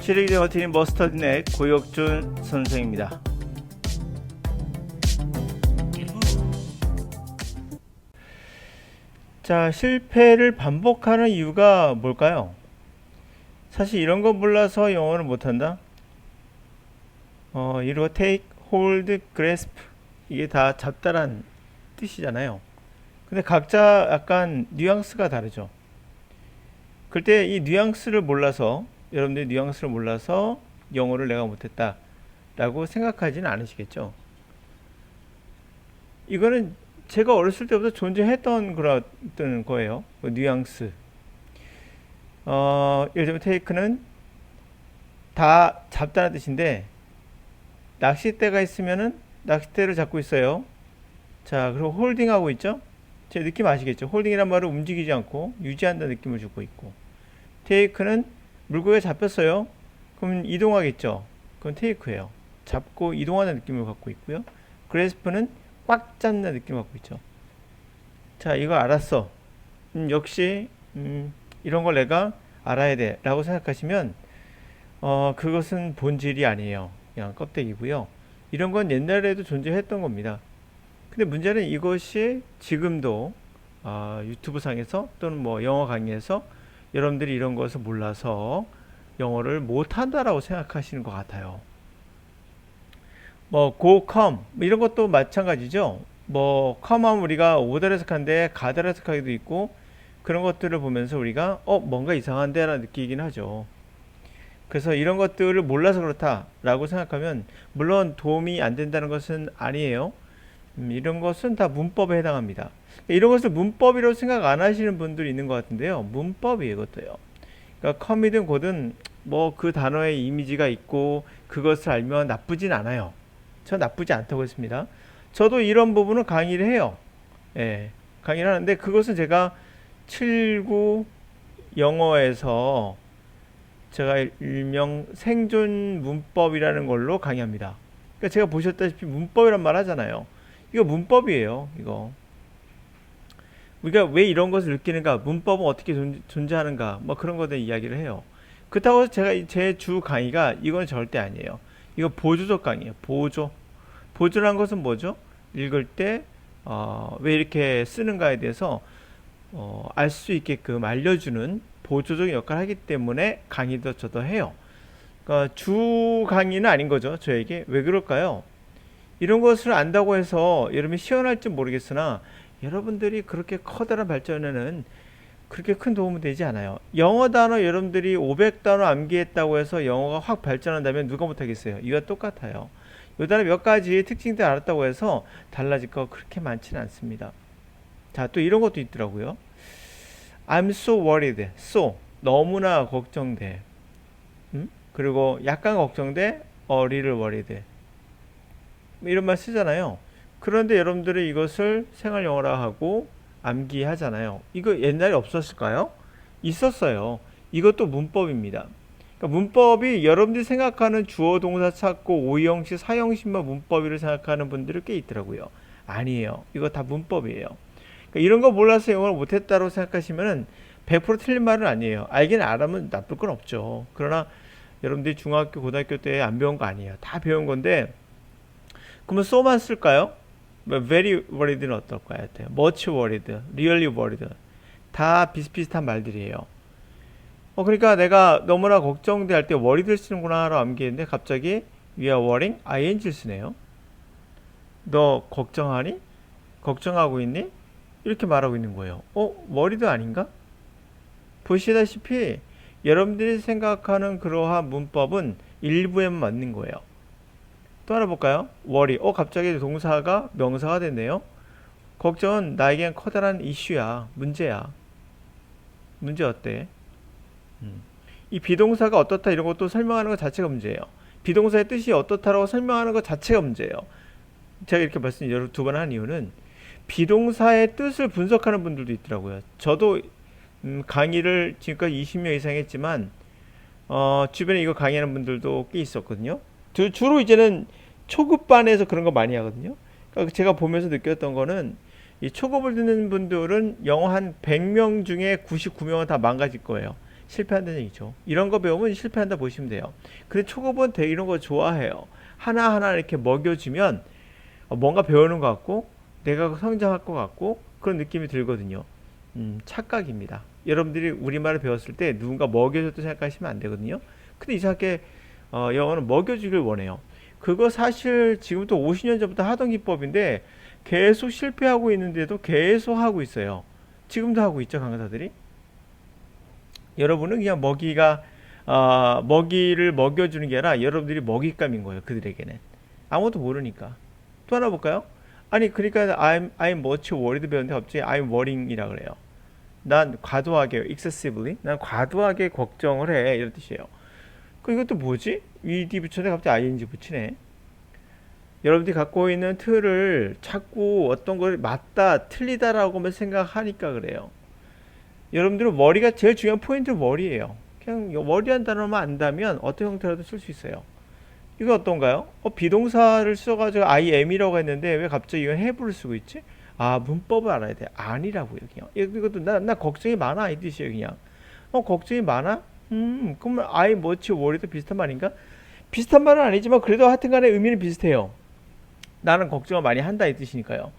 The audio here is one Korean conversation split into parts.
실력이 버티는 머스터드넷 고혁준 선생입니다. 자, 실패를 반복하는 이유가 뭘까요? 사실 이런 거 몰라서 영어를 못한다? 이거 take, hold, grasp 이게 다 잡다란 뜻이잖아요. 근데 각자 약간 뉘앙스가 다르죠. 그때 이 뉘앙스를 몰라서 여러분들이 뉘앙스를 몰라서 영어를 내가 못했다 라고 생각하지는 않으시겠죠. 이거는 제가 어렸을 때부터 존재했던 그런 거예요. 그 뉘앙스. 예를 들면 take는 다 잡다는 뜻인데 낚싯대가 있으면은 낚싯대를 잡고 있어요. 자, 그리고 홀딩 하고 있죠. 제 느낌 아시겠죠? 홀딩이란 말은 움직이지 않고 유지한다는 느낌을 주고 있고, 테이크는 물고기가 잡혔어요. 그럼 이동하겠죠. 그건 테이크예요. 잡고 이동하는 느낌을 갖고 있고요. 그래스프는 꽉 잡는 느낌을 갖고 있죠. 자, 이거 알았어. 역시 이런 걸 내가 알아야 돼 라고 생각하시면 그것은 본질이 아니에요. 그냥 껍데기고요. 이런 건 옛날에도 존재했던 겁니다. 근데 문제는 이것이 지금도 유튜브 상에서 또는 뭐 영어 강의에서 여러분들이 이런 것을 몰라서 영어를 못한다라고 생각하시는 것 같아요. 뭐 go, come 이런 것도 마찬가지죠. 뭐 come 하면 우리가 오다라스카인데 가다라스카도 있고, 그런 것들을 보면서 우리가 뭔가 이상한데 라는 느끼긴 하죠. 그래서 이런 것들을 몰라서 그렇다라고 생각하면 물론 도움이 안 된다는 것은 아니에요. 이런 것은 다 문법에 해당합니다. 이런 것을 문법이라고 생각 안 하시는 분들이 있는 것 같은데요. 문법이에요, 이것도요. 그러니까 컴이든 고든 뭐 그 단어의 이미지가 있고 그것을 알면 나쁘진 않아요. 저 나쁘지 않다고 했습니다. 저도 이런 부분은 강의를 해요. 예, 강의를 하는데 그것은 제가 79 영어에서 제가 일명 생존 문법이라는 걸로 강의합니다. 그러니까 제가 보셨다시피 문법이란 말 하잖아요. 이거 문법이에요. 이거 우리가 왜 이런 것을 느끼는가, 문법은 어떻게 존재하는가, 뭐 그런 것에 이야기를 해요. 그렇다고 해서 제가 제 주 강의가 이건 절대 아니에요. 이거 보조적 강의예요. 보조란 것은 뭐죠? 읽을 때 왜 이렇게 쓰는가에 대해서 알 수 있게끔 알려주는 보조적인 역할을 하기 때문에 강의도 저도 해요. 그러니까 주 강의는 아닌 거죠, 저에게. 왜 그럴까요? 이런 것을 안다고 해서 여러분이 시원할지 모르겠으나 여러분들이 그렇게 커다란 발전에는 그렇게 큰 도움은 되지 않아요. 영어 단어 여러분들이 500단어 암기했다고 해서 영어가 확 발전한다면 누가 못하겠어요? 이와 똑같아요. 이 단어 몇 가지 특징들 알았다고 해서 달라질 거 그렇게 많지는 않습니다. 자, 또 이런 것도 있더라고요. I'm so worried. so 너무나 걱정돼. 그리고 약간 걱정돼. a little worried. 이런 말 쓰잖아요. 그런데 여러분들이 이것을 생활 영어라 하고 암기하잖아요. 이거 옛날에 없었을까요? 있었어요. 이것도 문법입니다. 그러니까 문법이 여러분들이 생각하는 주어 동사 찾고 5형식, 4형식만 문법이라고 생각하는 분들이 꽤 있더라고요. 아니에요. 이거 다 문법이에요. 그러니까 이런 거 몰라서 영어를 못했다고 생각하시면 100% 틀린 말은 아니에요. 알긴 알면 나쁠 건 없죠. 그러나 여러분들이 중학교, 고등학교 때 안 배운 거 아니에요. 다 배운 건데, 그러면 so만 쓸까요? very worried는 어떨 것 같아요? much worried, really worried 다 비슷비슷한 말들이에요. 그러니까 내가 너무나 걱정돼 할 때 worried를 쓰는구나 라고 암기했는데 갑자기 we are worrying, ing를 쓰네요. 너 걱정하니? 걱정하고 있니? 이렇게 말하고 있는 거예요. worried 아닌가? 보시다시피 여러분들이 생각하는 그러한 문법은 일부에만 맞는 거예요. 또 하나 볼까요? worry. 갑자기 동사가 명사가 됐네요. 걱정은 나에겐 커다란 이슈야. 문제야. 문제 어때? 이 비동사가 어떻다 이런 것도 설명하는 것 자체가 문제예요. 비동사의 뜻이 어떻다라고 설명하는 것 자체가 문제예요. 제가 이렇게 말씀 여러 두 번 한 이유는 비동사의 뜻을 분석하는 분들도 있더라고요. 저도 강의를 지금까지 20명 이상 했지만 주변에 이거 강의하는 분들도 꽤 있었거든요. 주로 이제는 초급반에서 그런 거 많이 하거든요. 그러니까 제가 보면서 느꼈던 거는 이 초급을 듣는 분들은 영어 한 100명 중에 99명은 다 망가질 거예요. 실패한다는 얘기죠. 이런 거 배우면 실패한다 보시면 돼요. 근데 초급은 되게 이런 거 좋아해요. 하나하나 이렇게 먹여주면 뭔가 배우는 것 같고 내가 성장할 것 같고 그런 느낌이 들거든요. 착각입니다. 여러분들이 우리말을 배웠을 때 누군가 먹여줬다 생각하시면 안 되거든요. 근데 이상하게 영어는 먹여주길 원해요. 그거 사실 지금부터 50년 전부터 하던 기법인데 계속 실패하고 있는데도 계속 하고 있어요. 지금도 하고 있죠, 강사들이. 여러분은 그냥 먹이를 먹여주는 게 아니라 여러분들이 먹잇감인 거예요, 그들에게는. 아무것도 모르니까. 또 하나 볼까요? 아니, 그러니까 I'm much worried 배웠는데 갑자기 I'm worrying이라 그래요. 난 과도하게, excessively, 난 과도하게 걱정을 해. 이런 뜻이에요. 그 이것도 뭐지? ed 붙였는데 갑자기 ing 붙이네. 여러분들이 갖고 있는 틀을 자꾸 어떤 걸 맞다, 틀리다라고만 생각하니까 그래요. 여러분들은 머리가 제일 중요한 포인트는 머리예요. 그냥 머리한 단어만 안다면 어떤 형태라도 쓸 수 있어요. 이거 어떤가요? 비동사를 써가지고 I am이라고 했는데 왜 갑자기 이건 have를 쓰고 있지? 아, 문법을 알아야 돼. 아니라고요, 그냥. 이것도 나 걱정이 많아 이 뜻이에요, 그냥. 걱정이 많아? 그러면 I much worried도 비슷한 말인가? 비슷한 말은 아니지만 그래도 하여튼간에 의미는 비슷해요. 나는 걱정을 많이 한다 이 뜻이니까요.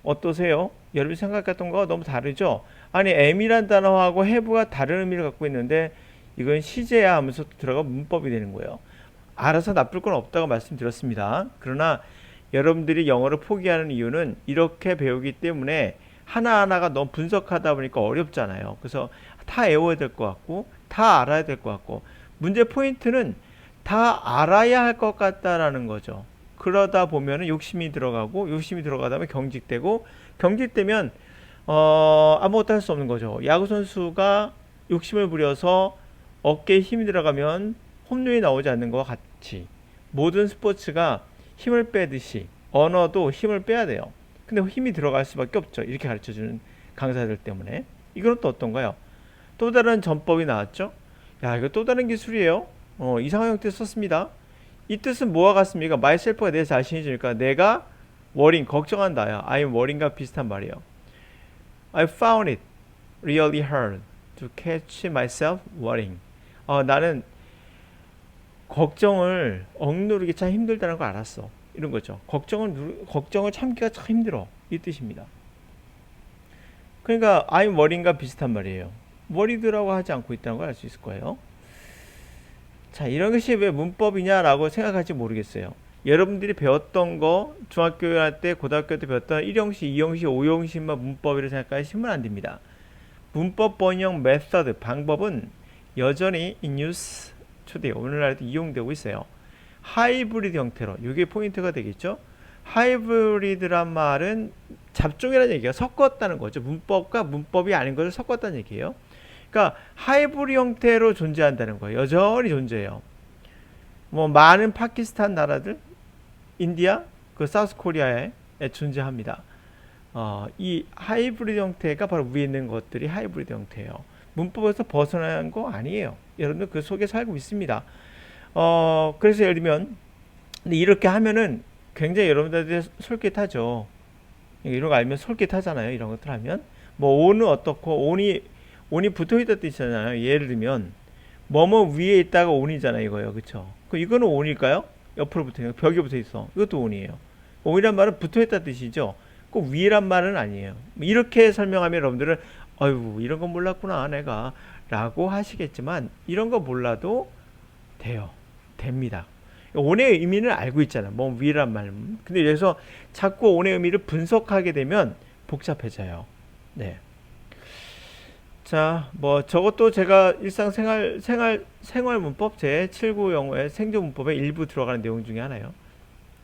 어떠세요? 여러분이 생각했던 거가 너무 다르죠? 아니, am이란 단어하고 have가 다른 의미를 갖고 있는데 이건 시제야 하면서 들어가 문법이 되는 거예요. 알아서 나쁠 건 없다고 말씀드렸습니다. 그러나 여러분들이 영어를 포기하는 이유는 이렇게 배우기 때문에 하나하나가 너무 분석하다 보니까 어렵잖아요. 그래서 다 외워야 될 것 같고 다 알아야 될 것 같고 문제 포인트는 다 알아야 할 것 같다라는 거죠. 그러다 보면은 욕심이 들어가고 욕심이 들어가다 보면 경직되면 아무것도 할 수 없는 거죠. 야구 선수가 욕심을 부려서 어깨에 힘이 들어가면 홈런이 나오지 않는 것과 같이 모든 스포츠가 힘을 빼듯이 언어도 힘을 빼야 돼요. 근데 힘이 들어갈 수밖에 없죠. 이렇게 가르쳐주는 강사들 때문에. 이건 또 어떤가요? 또 다른 전법이 나왔죠. 야, 이거 또 다른 기술이에요. 이상한 형태 썼습니다. 이 뜻은 뭐와 같습니까? myself가 내 자신이니까 내가 worrying, 걱정한다야. I'm worrying과 비슷한 말이에요. I found it really hard to catch myself worrying. 나는 걱정을 억누르기 참 힘들다는 걸 알았어. 이런 거죠. 걱정을 참기가 참 힘들어. 이 뜻입니다. 그러니까 I'm worrying과 비슷한 말이에요. worried라고 하지 않고 있다는 걸 알 수 있을 거예요. 자, 이런 것이 왜 문법이냐라고 생각할지 모르겠어요. 여러분들이 배웠던 거 중학교 할 때 고등학교 때 배웠던 1형식, 2형식, 5형식만 문법이라고 생각하시면 안 됩니다. 문법 번역 메서드 방법은 여전히 in use today 오늘날에도 이용되고 있어요. 하이브리드 형태로 이게 포인트가 되겠죠. 하이브리드란 말은 잡종이라는 얘기가 섞었다는 거죠. 문법과 문법이 아닌 것을 섞었다는 얘기예요. 그러니까 하이브리드 형태로 존재한다는 거예요. 여전히 존재해요. 뭐 많은 파키스탄 나라들, 인디아, 그 사우스 코리아에 존재합니다. 이 하이브리드 형태가 바로 위에 있는 것들이 하이브리드 형태예요. 문법에서 벗어난 거 아니에요. 여러분들 그 속에 살고 있습니다. 그래서 예를 들면 근데 이렇게 하면은 굉장히 여러분들한테 솔깃하죠. 이런 거 알면 솔깃하잖아요. 이런 것들 하면 뭐 온은 어떻고 온이 붙어있다 뜻이잖아요. 예를 들면 뭐뭐 위에 있다가 온이잖아요. 이거요. 그쵸? 이거는 온일까요? 옆으로 붙어있는 벽에 붙어있어. 이것도 온이에요. 온이란 말은 붙어있다 뜻이죠. 꼭 위란 말은 아니에요. 이렇게 설명하면 여러분들은 아유 이런 건 몰랐구나 내가 라고 하시겠지만 이런 거 몰라도 돼요. 됩니다. 온의 의미는 알고 있잖아. 뭐 위란 말. 근데 여기서 자꾸 온의 의미를 분석하게 되면 복잡해져요. 네. 자, 뭐 저것도 제가 생활 문법 제 7구 영어의 생존 문법에 일부 들어가는 내용 중에 하나예요.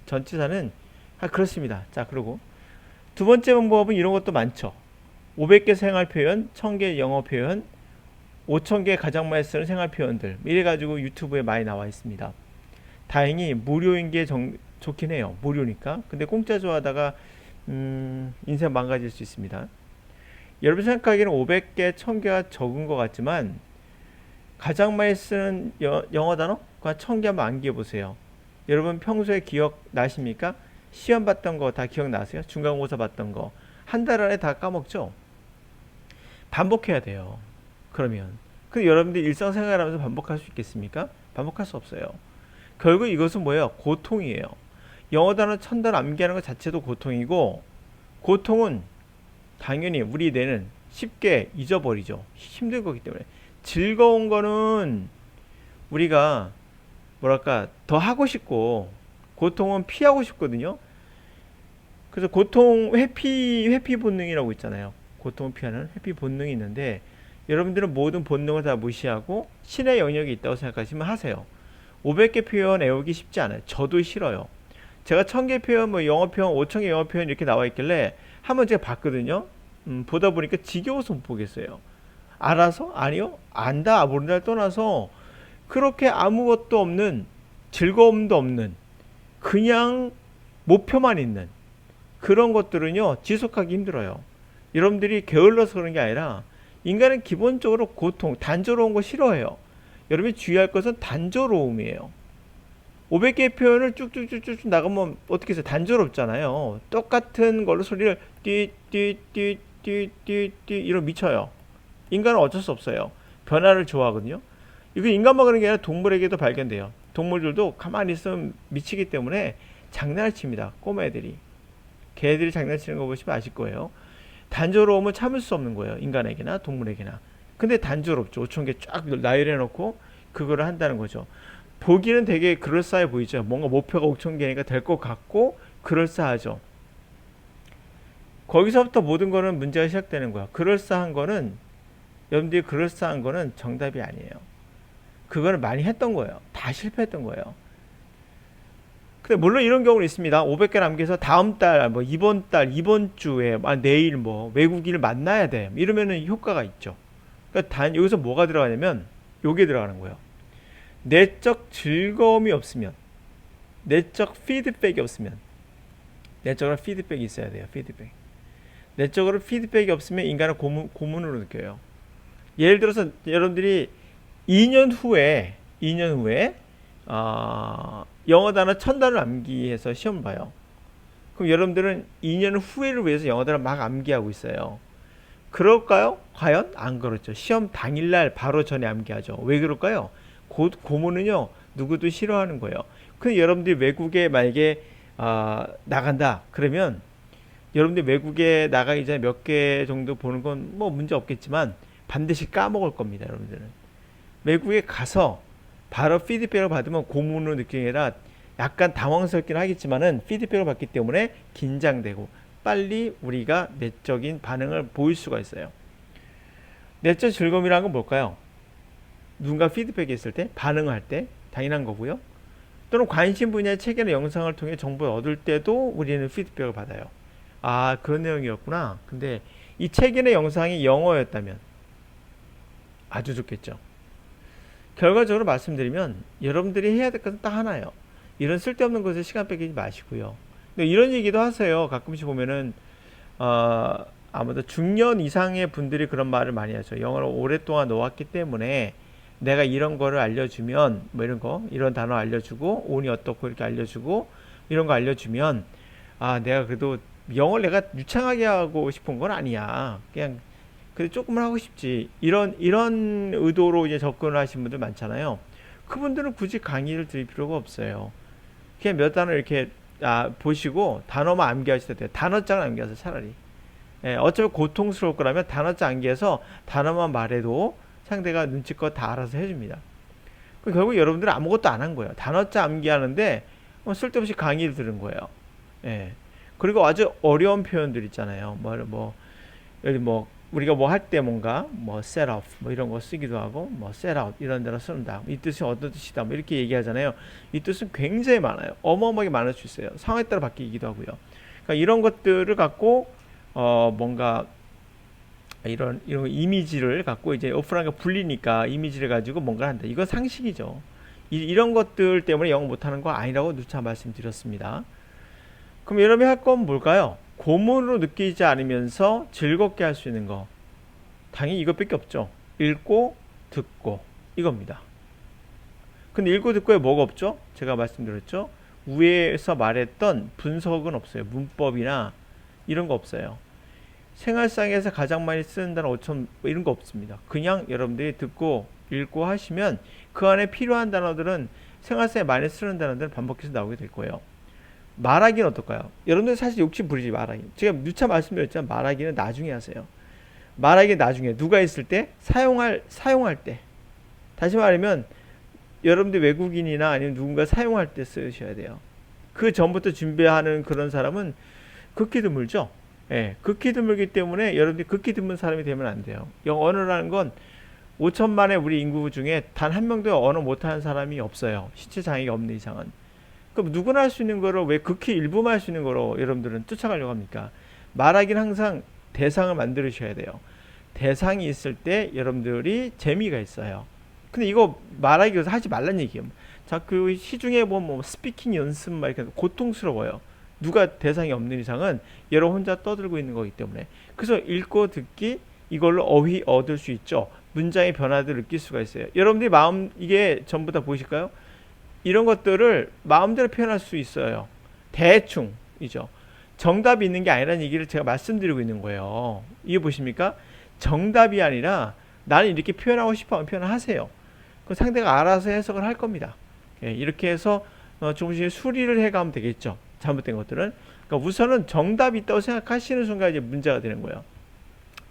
전치사는 그렇습니다. 자, 그리고 두 번째 방법은 이런 것도 많죠. 500개 생활 표현, 1000개 영어 표현, 5000개 가장 많이 쓰는 생활 표현들 이래가지고 유튜브에 많이 나와 있습니다. 다행히 무료인 게 좋긴 해요. 무료니까. 근데 공짜 좋아하다가 인생 망가질 수 있습니다. 여러분 생각하기에는 500개, 1000개가 적은 것 같지만 가장 많이 쓰는 영어 단어가 1000개 한번 암기해 보세요. 여러분 평소에 기억 나십니까? 시험 봤던 거 다 기억나세요? 중간고사 봤던 거 한 달 안에 다 까먹죠? 반복해야 돼요. 그러면 근데 여러분들이 일상생활하면서 반복할 수 있겠습니까? 반복할 수 없어요. 결국 이것은 뭐예요? 고통이에요. 영어 단어 1000단어 암기하는 것 자체도 고통이고, 고통은 당연히 우리 뇌는 쉽게 잊어버리죠. 힘든 거기 때문에. 즐거운 거는 우리가 뭐랄까 더 하고 싶고, 고통은 피하고 싶거든요. 그래서 고통 회피 본능이라고 있잖아요. 고통을 피하는 회피 본능이 있는데, 여러분들은 모든 본능을 다 무시하고 신의 영역이 있다고 생각하시면 하세요. 500개 표현 외우기 쉽지 않아요. 저도 싫어요. 제가 1000개 표현, 뭐 영어 표현, 5000개 영어 표현 이렇게 나와 있길래 한번 제가 봤거든요. 보다 보니까 지겨워서 못 보겠어요. 알아서? 아니요. 안다, 모른다를 떠나서 그렇게 아무것도 없는, 즐거움도 없는, 그냥 목표만 있는 그런 것들은요, 지속하기 힘들어요. 여러분들이 게을러서 그런 게 아니라 인간은 기본적으로 고통, 단조로운 거 싫어해요. 여러분이 주의할 것은 단조로움이에요. 500개의 표현을 쭉쭉쭉쭉 나가면 어떻게 해서 단조롭잖아요. 똑같은 걸로 소리를 띠띠띠띠띠띠 이러 미쳐요. 인간은 어쩔 수 없어요. 변화를 좋아하거든요. 이거 인간만 그런 게 아니라 동물에게도 발견돼요. 동물들도 가만히 있으면 미치기 때문에 장난을 칩니다. 꼬마애들이. 개들이 장난치는 거 보시면 아실 거예요. 단조로움은 참을 수 없는 거예요. 인간에게나 동물에게나. 근데 단조롭죠. 5,000개 쫙 나열해 놓고 그거를 한다는 거죠. 보기는 되게 그럴싸해 보이죠. 뭔가 목표가 5,000개니까 될 것 같고 그럴싸하죠. 거기서부터 모든 거는 문제가 시작되는 거야. 그럴싸한 거는, 여러분들이 그럴싸한 거는 정답이 아니에요. 그거는 많이 했던 거예요. 다 실패했던 거예요. 근데 물론 이런 경우는 있습니다. 500개 남겨서 다음 달, 뭐 이번 달, 이번 주에, 내일 뭐 외국인을 만나야 돼. 이러면은 효과가 있죠. 그러니까 여기서 뭐가 들어가냐면 요게 들어가는 거예요. 내적 즐거움이 없으면, 내적 피드백이 없으면, 내적으로 피드백이 있어야 돼요. 피드백. 내적으로 피드백이 없으면 인간은 고문으로 느껴요. 예를 들어서 여러분들이 2년 후에 영어 단어 1000단어를 암기해서 시험 봐요. 그럼 여러분들은 2년 후회를 위해서 영어 단어 막 암기하고 있어요. 그럴까요? 과연? 안 그렇죠. 시험 당일날 바로 전에 암기하죠. 왜 그럴까요? 고문은요, 누구도 싫어하는 거예요. 근데 여러분들이 외국에 만약에 나간다 그러면, 여러분들이 외국에 나가기 전에 몇 개 정도 보는 건 뭐 문제 없겠지만 반드시 까먹을 겁니다. 여러분들은 외국에 가서 바로 피드백을 받으면 고문으로 느끼는 게 아니라 약간 당황스럽긴 하겠지만은 피드백을 받기 때문에 긴장되고 빨리 우리가 내적인 반응을 보일 수가 있어요. 내적 즐거움이라는 건 뭘까요? 누군가 피드백이 있을 때, 반응할 때 당연한 거고요. 또는 관심 분야의 책이나 영상을 통해 정보를 얻을 때도 우리는 피드백을 받아요. 아, 그런 내용이었구나. 근데 이 책이나 영상이 영어였다면 아주 좋겠죠. 결과적으로 말씀드리면 여러분들이 해야 될 것은 딱 하나예요. 이런 쓸데없는 것에 시간 뺏기지 마시고요. 근데 이런 얘기도 하세요. 가끔씩 보면은 아무래도 중년 이상의 분들이 그런 말을 많이 하죠. 영어를 오랫동안 놓았기 때문에 내가 이런 거를 알려주면, 뭐 이런 단어 알려주고 온이 어떻고 이렇게 알려주고 이런 거 알려주면, 내가 그래도 영어를 내가 유창하게 하고 싶은 건 아니야. 그냥 그래 조금만 하고 싶지. 이런 의도로 이제 접근을 하신 분들 많잖아요. 그분들은 굳이 강의를 드릴 필요가 없어요. 그냥 몇 단어 이렇게 보시고 단어만 암기하셔도 돼요. 단어장을 암기하세요. 차라리. 어차피 고통스러울 거라면 단어장 암기해서 단어만 말해도 상대가 눈치껏 다 알아서 해줍니다. 결국 여러분들은 아무것도 안 한 거예요. 단어장 암기하는데 쓸데없이 강의를 들은 거예요. 그리고 아주 어려운 표현들 있잖아요. 우리가 뭐 할 때 뭔가 set off 이런 거 쓰기도 하고 set out 이런 데로 쓴다. 이 뜻이 어떤 뜻이다. 이렇게 얘기하잖아요. 이 뜻은 굉장히 많아요. 어마어마하게 많을 수 있어요. 상황에 따라 바뀌기도 하고요. 그러니까 이런 것들을 갖고 뭔가 이런 이미지를 갖고 이제 오프라인과 불리니까 이미지를 가지고 뭔가 한다. 이건 상식이죠. 이런 것들 때문에 영어 못하는 거 아니라고 누차 말씀드렸습니다. 그럼 여러분이 할 건 뭘까요? 고문으로 느끼지 않으면서 즐겁게 할 수 있는 거, 당연히 이것밖에 없죠. 읽고 듣고 이겁니다. 근데 읽고 듣고에 뭐가 없죠? 제가 말씀드렸죠. 위에서 말했던 분석은 없어요. 문법이나 이런 거 없어요. 생활상에서 가장 많이 쓰는 단어 5천 뭐 이런 거 없습니다. 그냥 여러분들이 듣고 읽고 하시면 그 안에 필요한 단어들은 생활상에 많이 쓰는 단어들은 반복해서 나오게 될 거예요. 말하기는 어떨까요? 여러분들 사실 욕심 부리지 말하기. 제가 누차 말씀드렸지만 말하기는 나중에 하세요. 말하기 나중에 누가 있을 때 사용할 때. 다시 말하면 여러분들 외국인이나 아니면 누군가 사용할 때 쓰셔야 돼요. 그 전부터 준비하는 그런 사람은 극히 드물죠. 예, 극히 드물기 때문에 여러분들이 극히 드문 사람이 되면 안 돼요. 언어라는 건 5천만의 우리 인구 중에 단 한 명도 언어 못하는 사람이 없어요. 신체 장애가 없는 이상은. 그럼 누구나 할 수 있는 거를 왜 극히 일부만 할 수 있는 거로 여러분들은 쫓아가려고 합니까? 말하기는 항상 대상을 만들으셔야 돼요. 대상이 있을 때 여러분들이 재미가 있어요. 근데 이거 말하기 위해서 하지 말란 얘기예요. 자꾸 시중에 보면 뭐 스피킹 연습 막 이렇게 고통스러워요. 누가 대상이 없는 이상은 여러분 혼자 떠들고 있는 거기 때문에. 그래서 읽고 듣기 이걸로 어휘 얻을 수 있죠. 문장의 변화들을 느낄 수가 있어요. 여러분들이 마음 이게 전부 다 보이실까요? 이런 것들을 마음대로 표현할 수 있어요. 대충이죠. 정답이 있는 게 아니라는 얘기를 제가 말씀드리고 있는 거예요. 이해 보십니까? 정답이 아니라 나는 이렇게 표현하고 싶어 표현하세요. 그 상대가 알아서 해석을 할 겁니다. 예, 이렇게 해서 조금씩 수리를 해가면 되겠죠. 잘못된 것들은. 그러니까 우선은 정답이 있다고 생각하시는 순간 이제 문제가 되는 거예요.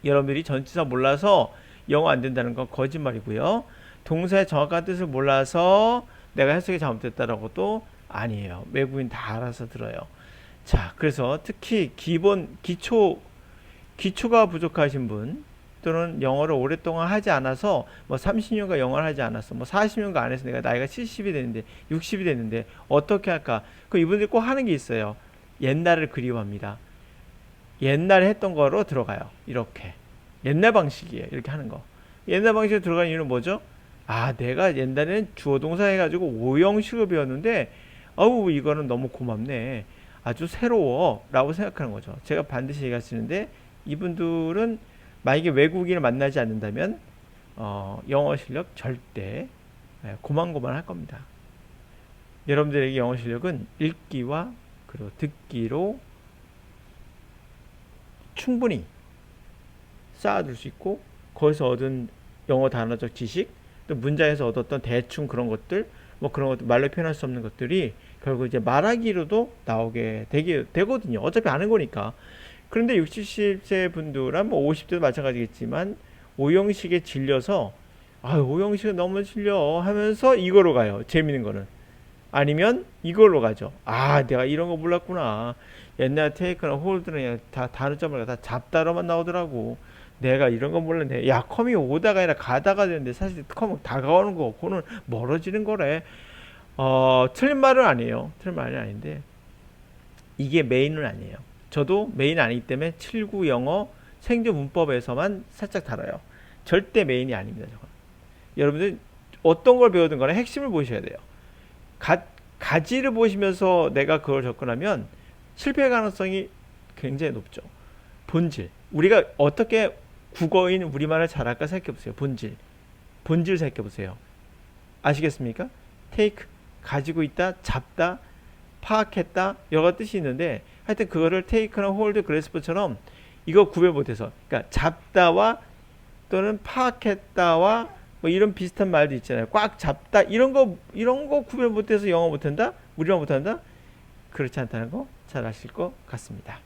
여러분들이 전치사 몰라서 영어 안 된다는 건 거짓말이고요. 동사의 정확한 뜻을 몰라서 내가 해석이 잘못됐다라고 또 아니에요. 외국인 다 알아서 들어요. 자, 그래서 특히 기초가 부족하신 분 또는 영어를 오랫동안 하지 않아서 뭐 30년간 영어를 하지 않았어. 뭐 40년간 안 해서 내가 나이가 70이 됐는데 60이 됐는데 어떻게 할까? 그 이분들이 꼭 하는 게 있어요. 옛날을 그리워합니다. 옛날에 했던 거로 들어가요. 이렇게. 옛날 방식이에요. 이렇게 하는 거. 옛날 방식으로 들어가는 이유는 뭐죠? 아, 내가 옛날에는 주어 동사 해가지고 오형식을 배웠는데 어우 이거는 너무 고맙네. 아주 새로워 라고 생각하는 거죠. 제가 반드시 얘기하시는데 이분들은 만약에 외국인을 만나지 않는다면 영어 실력 절대 고만고만 할 겁니다. 여러분들에게 영어 실력은 읽기와 그리고 듣기로 충분히 쌓아둘 수 있고 거기서 얻은 영어 단어적 지식 또 문장에서 얻었던 대충 그런 것들 뭐 그런 것들 말로 표현할 수 없는 것들이 결국 이제 말하기로도 나오게 되거든요. 어차피 아는 거니까. 그런데 60, 70세 분들은 뭐 50대도 마찬가지겠지만 오형식에 질려서 아 오형식은 너무 질려 하면서 이거로 가요. 재밌는 거는. 아니면 이걸로 가죠. 아 내가 이런 거 몰랐구나. 옛날 테이크나 홀드는 다 단어점을 다 잡다로만 나오더라고. 내가 이런 거 몰랐네. 야 컴이 오다가 아니라 가다가 되는데 사실 컴은 다가오는 거 그거는 멀어지는 거래. 틀린 말은 아니에요. 틀린 말은 아닌데 이게 메인은 아니에요. 저도 메인 아니기 때문에 79 영어 생존 문법에서만 살짝 다뤄요. 절대 메인이 아닙니다. 저건. 여러분들 어떤 걸 배우든 간에 핵심을 보셔야 돼요. 가지를 보시면서 내가 그걸 접근하면 실패 가능성이 굉장히 높죠. 본질. 우리가 어떻게 국어인 우리말을 잘할까 생각해 보세요. 본질 생각해 보세요. 아시겠습니까? take 가지고 있다, 잡다, 파악했다 여러 뜻이 있는데 하여튼 그거를 take나 hold, grasp처럼 이거 구별 못해서 그러니까 잡다와 또는 파악했다와 뭐 이런 비슷한 말도 있잖아요. 꽉 잡다 이런 거 구별 못해서 영어 못한다, 우리말 못한다 그렇지 않다는 거 잘 아실 것 같습니다.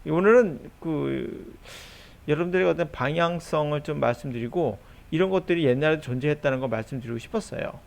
오늘은 여러분들의 어떤 방향성을 좀 말씀드리고 이런 것들이 옛날에 존재했다는 거 말씀드리고 싶었어요.